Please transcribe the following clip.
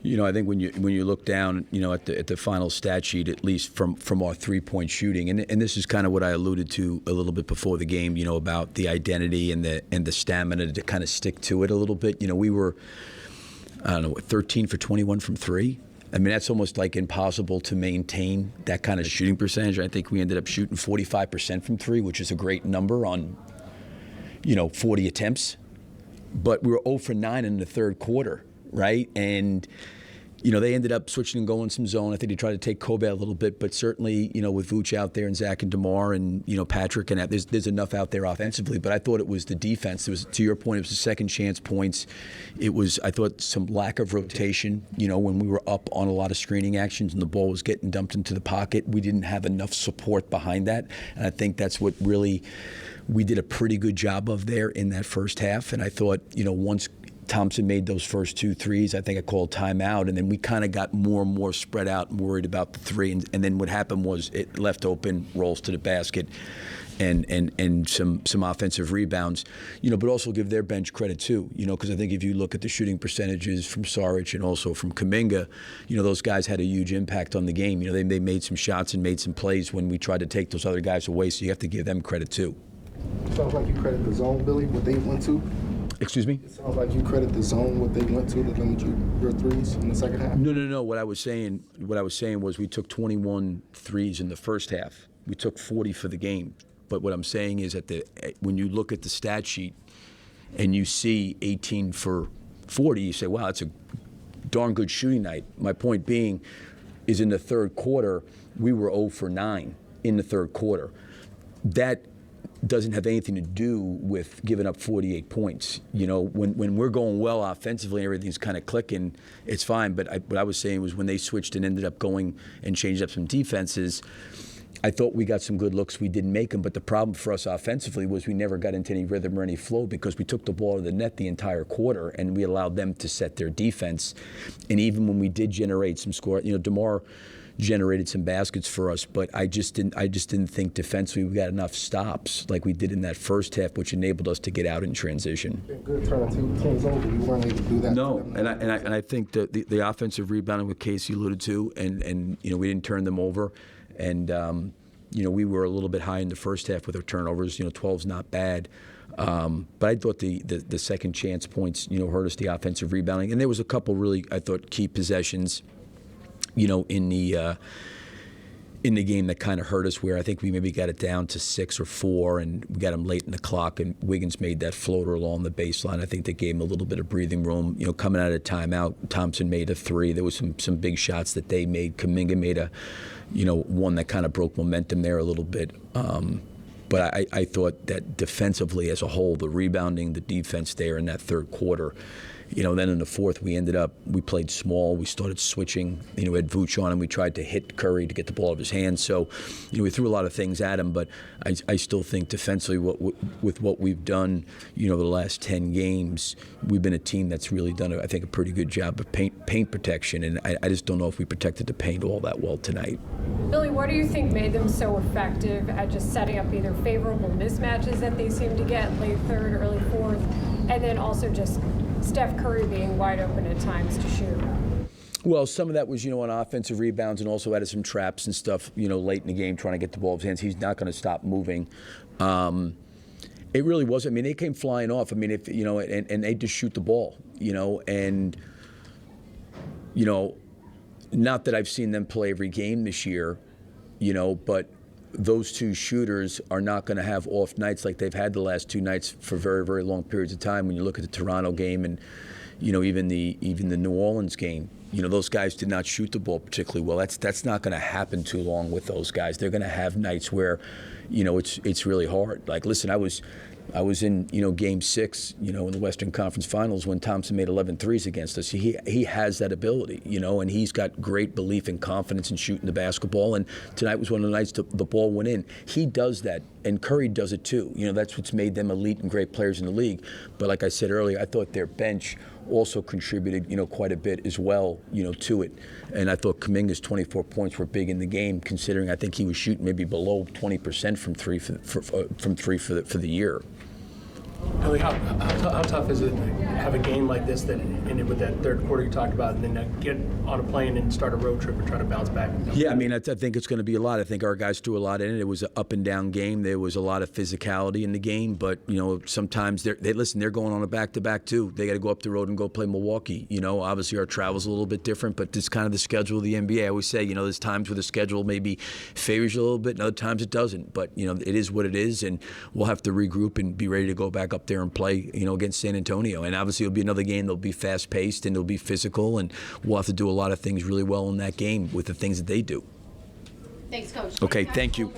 I think when you look down, at the final stat sheet, at least from our 3-point shooting, and this is kind of what I alluded to a little bit before the game, about the identity and the stamina to kind of stick to it a little bit. We were, I don't know, 13 for 21 from three. I mean, that's almost like impossible to maintain that kind of shooting percentage. I think we ended up shooting 45% from three, which is a great number on, 40 attempts. But we were 0 for 9 in the third quarter, right? And they ended up switching and going some zone. I think they tried to take Kobe a little bit, but certainly, with Vooch out there and Zach and DeMar and, Patrick, and there's enough out there offensively. But I thought it was the defense. It was, to your point, it was the second chance points. It was, I thought, some lack of rotation, when we were up on a lot of screening actions and the ball was getting dumped into the pocket. We didn't have enough support behind that. And I think that's what really we did a pretty good job of there in that first half. And I thought, once Thompson made those first 2 threes, I think I called timeout, and then we kind of got more and more spread out and worried about the three. And then what happened was it left open, rolls to the basket, and some offensive rebounds. But also give their bench credit too, because I think if you look at the shooting percentages from Saric and also from Kuminga, those guys had a huge impact on the game. They made some shots and made some plays when we tried to take those other guys away, so you have to give them credit too. Sounds like you credit the zone, Billy, what they went to. Excuse me? It sounds like you credit the zone, what they went to limit your threes in the second half. No. What I was saying was we took 21 threes in the first half. We took 40 for the game. But what I'm saying is when you look at the stat sheet and you see 18 for 40, you say, wow, that's a darn good shooting night. My point being is in the third quarter, we were 0 for 9 in the third quarter. That doesn't have anything to do with giving up 48 points. When we're going well offensively and everything's kind of clicking, it's fine. But what I was saying was when they switched and ended up going and changed up some defenses, I thought we got some good looks. We didn't make them. But the problem for us offensively was we never got into any rhythm or any flow because we took the ball to the net the entire quarter and we allowed them to set their defense. And even when we did generate some score, DeMar generated some baskets for us, but I just didn't think defensively we got enough stops like we did in that first half, which enabled us to get out in transition. Good turn to teams over. You weren't able to do that. No, and I think the offensive rebounding with Casey alluded to, and we didn't turn them over, and we were a little bit high in the first half with our turnovers. 12's not bad. But I thought the second chance points, hurt us, the offensive rebounding, and there was a couple really, I thought, key possessions, in the game that kind of hurt us, where I think we maybe got it down to 6 or 4, and we got them late in the clock, and Wiggins made that floater along the baseline. I think that gave him a little bit of breathing room. Coming out of timeout, Thompson made a 3. There was some big shots that they made. Kuminga made a, one that kind of broke momentum there a little bit. But I thought that defensively as a whole, the rebounding, the defense there in that third quarter, then in the fourth, we played small. We started switching, had Vooch on, and we tried to hit Curry to get the ball out of his hands. So, we threw a lot of things at him, but I still think defensively, with what we've done, the last 10 games, we've been a team that's really done, I think, a pretty good job of paint protection, and I just don't know if we protected the paint all that well tonight. Billy, what do you think made them so effective at just setting up either favorable mismatches that they seem to get late third, early fourth, and then also just Steph Curry being wide open at times to shoot? Well, some of that was, on offensive rebounds, and also added some traps and stuff, late in the game trying to get the ball in his hands. He's not going to stop moving. It really was. I mean, they came flying off. I mean, if and they just shoot the ball, and not that I've seen them play every game this year, but those two shooters are not going to have off nights like they've had the last 2 nights for very, very long periods of time. When you look at the Toronto game and, even the New Orleans game, those guys did not shoot the ball particularly well. That's not going to happen too long with those guys. They're going to have nights where, it's really hard. Like, listen, I was in, Game 6, in the Western Conference Finals when Thompson made 11 threes against us. He has that ability, and he's got great belief and confidence in shooting the basketball. And tonight was one of the nights the ball went in. He does that, and Curry does it too. That's what's made them elite and great players in the league. But like I said earlier, I thought their bench also contributed, quite a bit as well, to it. And I thought Kuminga's 24 points were big in the game, considering I think he was shooting maybe below 20% from three for the year. Billy, how tough is it to have a game like this that ended with that third quarter you talked about, and then get on a plane and start a road trip and try to bounce back? Yeah, I mean, I think it's going to be a lot. I think our guys threw a lot in it. It was an up and down game. There was a lot of physicality in the game, but sometimes they're going on a back-to-back too. They got to go up the road and go play Milwaukee. Obviously our travel's a little bit different, but it's kind of the schedule of the NBA. I always say, there's times where the schedule maybe favors you a little bit, and other times it doesn't. But it is what it is, and we'll have to regroup and be ready to go back up there and play, against San Antonio. And obviously it'll be another game that'll be fast-paced and it'll be physical, and we'll have to do a lot of things really well in that game with the things that they do. Thanks, Coach. Okay, thank you.